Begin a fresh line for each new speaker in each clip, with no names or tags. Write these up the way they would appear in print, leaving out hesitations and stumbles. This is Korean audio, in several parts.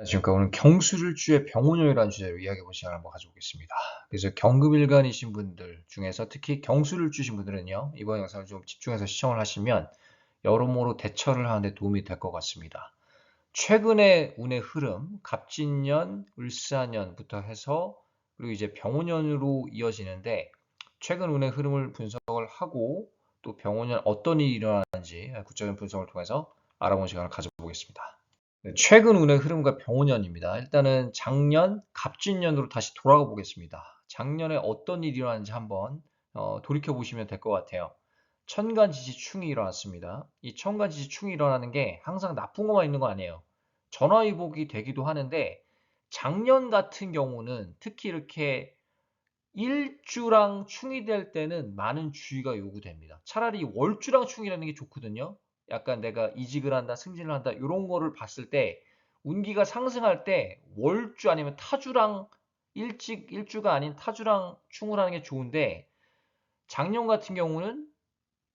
안녕하십니까. 오늘 경술일주의 병원형이라는 주제로 이야기해볼 시간을 한번 가져보겠습니다. 그래서 경금일간이신 분들 중에서 특히 경술일주신 분들은요, 이번 영상을 좀 집중해서 시청을 하시면 여러모로 대처를 하는데 도움이 될 것 같습니다. 최근의 운의 흐름, 갑진년, 을사년부터 해서 그리고 이제 병원년으로 이어지는데 최근 운의 흐름을 분석을 하고 또 병원년 어떤 일이 일어나는지 구체적인 분석을 통해서 알아보는 시간을 가져보겠습니다. 네, 최근 운의 흐름과 병원년입니다. 일단은 작년 갑진년으로 다시 돌아가 보겠습니다. 작년에 어떤 일이 일어났는지 한번 돌이켜 보시면 될 것 같아요. 천간지지충이 일어났습니다. 이 천간지지충이 일어나는 게 항상 나쁜 것만 있는 거 아니에요. 전화위복이 되기도 하는데 작년 같은 경우는 특히 이렇게 일주랑 충이 될 때는 많은 주의가 요구됩니다. 차라리 월주랑 충이라는 게 좋거든요. 약간 내가 이직을 한다, 승진을 한다, 이런 거를 봤을 때 운기가 상승할 때 월주 아니면 타주랑 일주가 아닌 타주랑 충을 하는 게 좋은데 작년 같은 경우는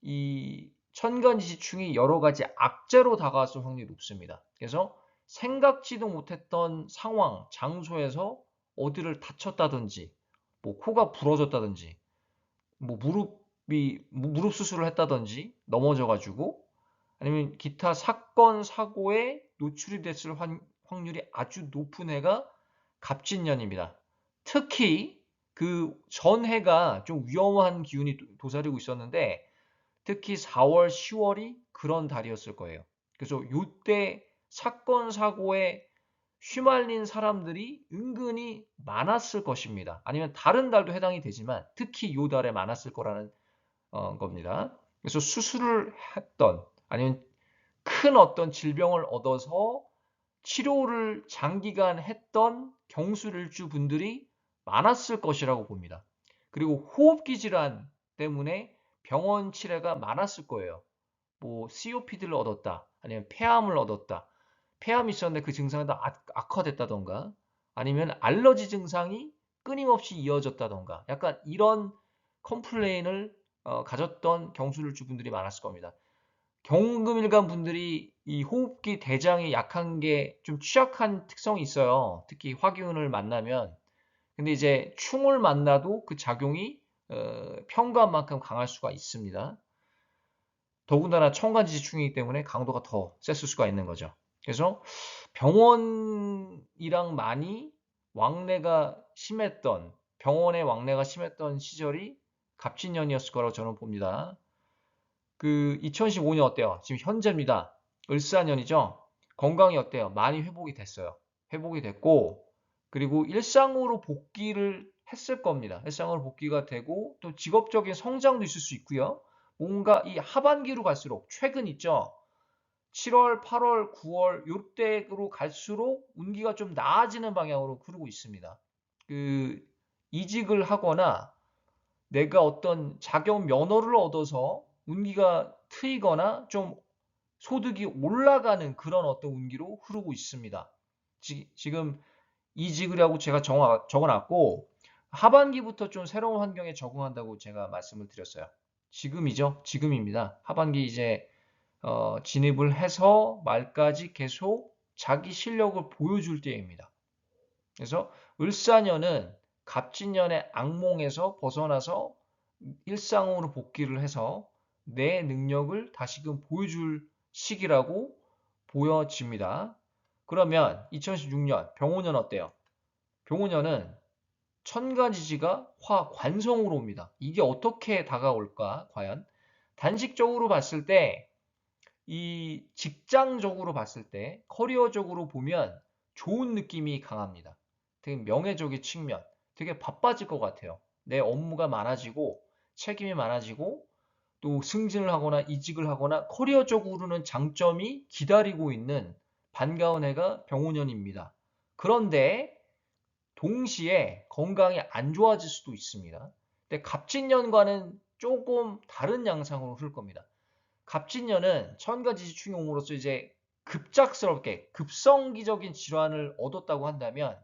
이 천간지지충이 여러 가지 악재로 다가왔을 확률이 높습니다. 그래서 생각지도 못했던 상황, 장소에서 어디를 다쳤다든지 뭐 코가 부러졌다든지 뭐 무릎 수술을 했다든지 넘어져 가지고 아니면 기타 사건 사고에 노출이 됐을 확률이 아주 높은 해가 갑진년입니다. 특히 그 전해가 좀 위험한 기운이 도사리고 있었는데 특히 4월, 10월이 그런 달이었을 거예요. 그래서 이때 사건 사고에 휘말린 사람들이 은근히 많았을 것입니다. 아니면 다른 달도 해당이 되지만 특히 이 달에 많았을 거라는 겁니다. 그래서 수술을 했던 아니면 큰 어떤 질병을 얻어서 치료를 장기간 했던 경술일주 분들이 많았을 것이라고 봅니다. 그리고 호흡기 질환 때문에 병원 치료가 많았을 거예요. 뭐 COPD를 얻었다, 아니면 폐암을 얻었다. 폐암이 있었는데 그 증상이 다 악화됐다던가, 아니면 알러지 증상이 끊임없이 이어졌다던가, 약간 이런 컴플레인을 가졌던 경술일주 분들이 많았을 겁니다. 경금일간 분들이 이 호흡기 대장이 약한 게 좀 취약한 특성이 있어요. 특히 화기운을 만나면. 근데 이제 충을 만나도 그 작용이 평가만큼 강할 수가 있습니다. 더군다나 천간지지충이기 때문에 강도가 더 셌을 수가 있는 거죠. 그래서 병원이랑 많이 왕래가 심했던 병원의 왕래가 심했던 시절이 갑진년이었을 거라고 저는 봅니다. 그 2015년 어때요? 지금 현재입니다. 을사년이죠. 건강이 어때요? 많이 회복이 됐어요. 회복이 됐고 그리고 일상으로 복귀를 했을 겁니다. 일상으로 복귀가 되고 또 직업적인 성장도 있을 수 있고요. 뭔가 이 하반기로 갈수록 최근 있죠. 7월, 8월, 9월 요때로 갈수록 운기가 좀 나아지는 방향으로 흐르고 있습니다. 그 이직을 하거나 내가 어떤 자격 면허를 얻어서 운기가 트이거나 좀 소득이 올라가는 그런 어떤 운기로 흐르고 있습니다. 지금 이직을 하고 제가 적어놨고 하반기부터 좀 새로운 환경에 적응한다고 제가 말씀을 드렸어요. 지금이죠. 지금입니다. 하반기 이제 진입을 해서 말까지 계속 자기 실력을 보여줄 때입니다. 그래서 을사년은 갑진년의 악몽에서 벗어나서 일상으로 복귀를 해서 내 능력을 다시금 보여줄 시기라고 보여집니다. 그러면 2016년 병오년 어때요? 병오년은 천간지지가 화관성으로 옵니다. 이게 어떻게 다가올까? 과연 단식적으로 봤을 때 이 직장적으로 봤을 때 커리어적으로 보면 좋은 느낌이 강합니다. 되게 명예적인 측면, 되게 바빠질 것 같아요. 내 업무가 많아지고 책임이 많아지고 또 승진을 하거나 이직을 하거나 커리어적으로는 장점이 기다리고 있는 반가운 해가 병오년입니다. 그런데 동시에 건강이 안 좋아질 수도 있습니다. 근데 갑진년과는 조금 다른 양상으로 흐를 겁니다. 갑진년은 천간지지충용으로서 이제 급작스럽게 급성기적인 질환을 얻었다고 한다면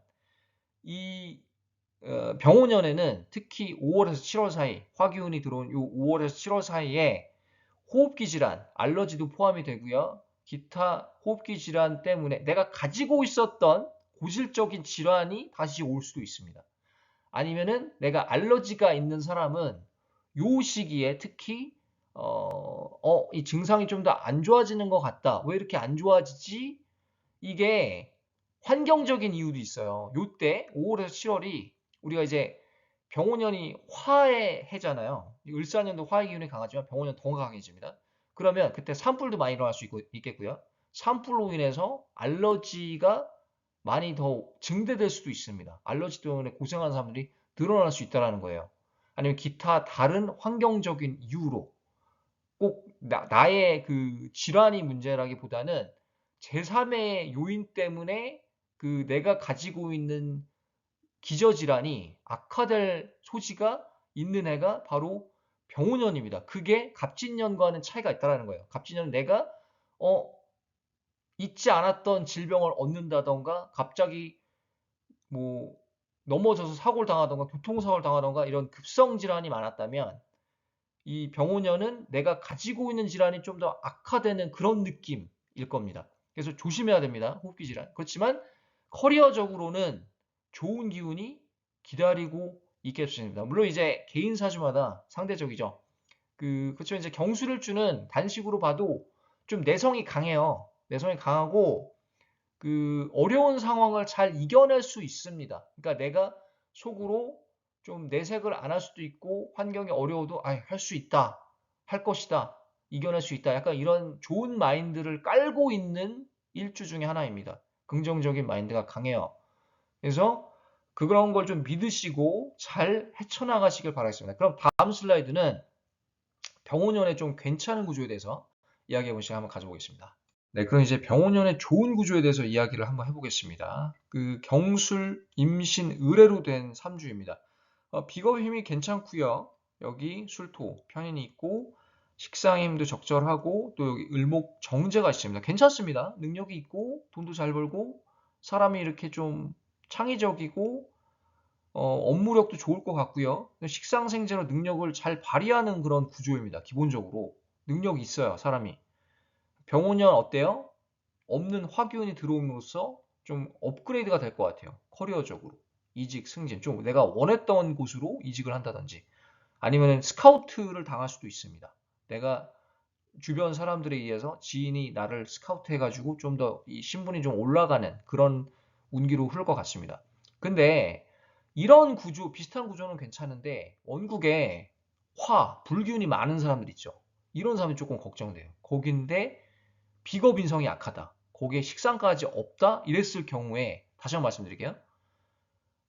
이 병오년에는 특히 5월에서 7월 사이 화기운이 들어온 이 5월에서 7월 사이에 호흡기 질환, 알러지도 포함이 되고요. 기타 호흡기 질환 때문에 내가 가지고 있었던 고질적인 질환이 다시 올 수도 있습니다. 아니면은 내가 알러지가 있는 사람은 요 시기에 특히 이 증상이 좀 더 안 좋아지는 것 같다. 왜 이렇게 안 좋아지지? 이게 환경적인 이유도 있어요. 요때 5월에서 7월이 우리가 이제 병오년이 화의 해잖아요. 을사년도 화의 기운이 강하지만 병오년 더 강해집니다. 그러면 그때 산불도 많이 일어날 수 있겠고요. 산불로 인해서 알러지가 많이 더 증대될 수도 있습니다. 알러지 때문에 고생하는 사람들이 늘어날 수 있다는 거예요. 아니면 기타 다른 환경적인 이유로 꼭 나의 그 질환이 문제라기보다는 제3의 요인 때문에 그 내가 가지고 있는 기저질환이 악화될 소지가 있는 해가 바로 병오년입니다. 그게 갑진년과는 차이가 있다는 거예요. 갑진년은 내가 잊지 않았던 질병을 얻는다던가 갑자기 뭐 넘어져서 사고를 당하던가 교통사고를 당하던가 이런 급성 질환이 많았다면 이 병오년은 내가 가지고 있는 질환이 좀 더 악화되는 그런 느낌일 겁니다. 그래서 조심해야 됩니다. 호흡기 질환. 그렇지만 커리어적으로는 좋은 기운이 기다리고 있겠습니다. 물론 이제 개인 사주마다 상대적이죠. 그렇죠. 이제 경수를 주는 단식으로 봐도 좀 내성이 강해요. 내성이 강하고 어려운 상황을 잘 이겨낼 수 있습니다. 그러니까 내가 속으로 좀 내색을 안 할 수도 있고 환경이 어려워도 할 수 있다. 할 것이다. 이겨낼 수 있다. 약간 이런 좋은 마인드를 깔고 있는 일주 중에 하나입니다. 긍정적인 마인드가 강해요. 그래서 그런 걸 좀 믿으시고 잘 헤쳐나가시길 바라겠습니다. 그럼 다음 슬라이드는 병원년에 좀 괜찮은 구조에 대해서 이야기해 볼 시간 한번 가져보겠습니다. 네, 그럼 이제 병원년의 좋은 구조에 대해서 이야기를 한번 해보겠습니다. 경술, 임신, 의뢰로 된 3주입니다. 비겁 힘이 괜찮고요. 여기 술토, 편인이 있고 식상 힘도 적절하고 또 여기 을목 정제가 있습니다. 괜찮습니다. 능력이 있고 돈도 잘 벌고 사람이 이렇게 좀 창의적이고 업무력도 좋을 것 같고요. 식상생재로 능력을 잘 발휘하는 그런 구조입니다. 기본적으로 능력이 있어요, 사람이. 병오년 어때요? 없는 화기운이 들어옴으로써 좀 업그레이드가 될 것 같아요. 커리어적으로. 이직, 승진. 좀 내가 원했던 곳으로 이직을 한다든지 아니면 스카우트를 당할 수도 있습니다. 내가 주변 사람들에 의해서 지인이 나를 스카우트 해가지고 좀 더 이 신분이 좀 올라가는 그런 운기로 흐를 것 같습니다. 근데 이런 구조, 비슷한 구조는 괜찮은데 원국에 불기운이 많은 사람들 있죠. 이런 사람이 조금 걱정돼요. 거긴데 비겁 인성이 약하다. 거기에 식상까지 없다. 이랬을 경우에 다시 한번 말씀드릴게요.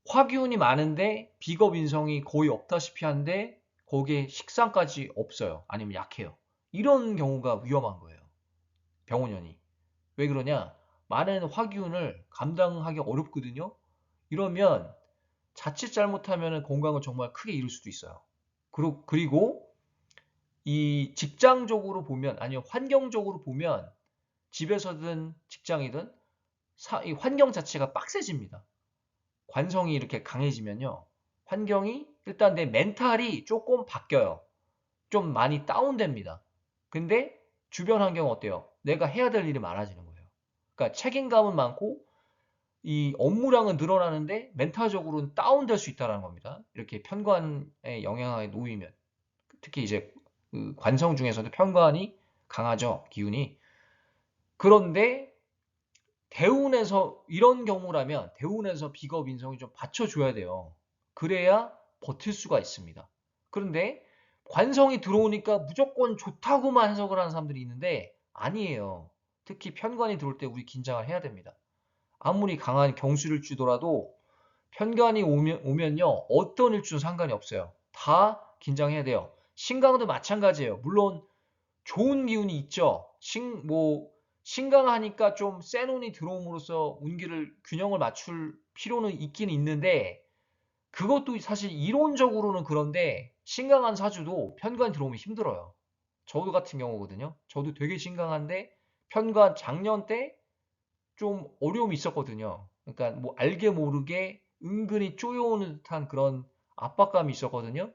화기운이 많은데 비겁 인성이 거의 없다시피 한데 거기에 식상까지 없어요. 아니면 약해요. 이런 경우가 위험한 거예요. 병원년이. 왜 그러냐? 많은 화기운을 감당하기 어렵거든요. 이러면 자칫 잘못하면 건강을 정말 크게 잃을 수도 있어요. 그리고 이 직장적으로 보면 아니면 환경적으로 보면 집에서든 직장이든 이 환경 자체가 빡세집니다. 관성이 이렇게 강해지면요. 환경이 일단 내 멘탈이 조금 바뀌어요. 좀 많이 다운됩니다. 근데 주변 환경은 어때요? 내가 해야 될 일이 많아지는 거예요. 그러니까 책임감은 많고 이 업무량은 늘어나는데 멘탈적으로는 다운될 수 있다는 겁니다. 이렇게 편관의 영향에 놓이면 특히 이제 관성 중에서도 편관이 강하죠. 기운이. 그런데 대운에서 이런 경우라면 대운에서 비겁 인성이 좀 받쳐줘야 돼요. 그래야 버틸 수가 있습니다. 그런데 관성이 들어오니까 무조건 좋다고만 해석을 하는 사람들이 있는데 아니에요. 특히 편관이 들어올 때 우리 긴장을 해야 됩니다. 아무리 강한 경수를 주더라도 편관이 오면요. 어떤 일주는 상관이 없어요. 다 긴장해야 돼요. 신강도 마찬가지예요. 물론 좋은 기운이 있죠. 신강하니까 좀 센 운이 들어옴으로써 운기를 균형을 맞출 필요는 있긴 있는데 그것도 사실 이론적으로는 그런데 신강한 사주도 편관이 들어오면 힘들어요. 저도 같은 경우거든요. 저도 되게 신강한데 편관 작년 때 좀 어려움이 있었거든요. 그러니까 뭐 알게 모르게 은근히 쪼여오는 듯한 그런 압박감이 있었거든요.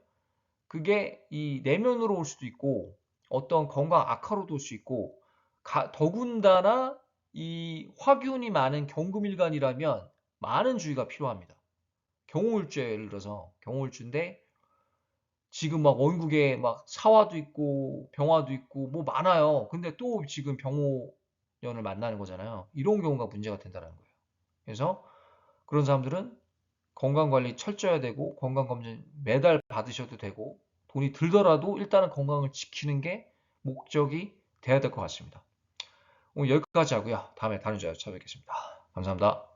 그게 이 내면으로 올 수도 있고 어떤 건강 악화로도 올 수 있고 더군다나 이 화균이 많은 경금일간이라면 많은 주의가 필요합니다. 경우일주에 예를 들어서 경우일주인데 지금 막 원국에 막 사화도 있고 병화도 있고 뭐 많아요. 근데 또 지금 병호년을 만나는 거잖아요. 이런 경우가 문제가 된다는 거예요. 그래서 그런 사람들은 건강관리 철저해야 되고 건강검진 매달 받으셔도 되고 돈이 들더라도 일단은 건강을 지키는 게 목적이 돼야 될 것 같습니다. 오늘 여기까지 하고요. 다음에 다른 주제로 찾아뵙겠습니다. 감사합니다.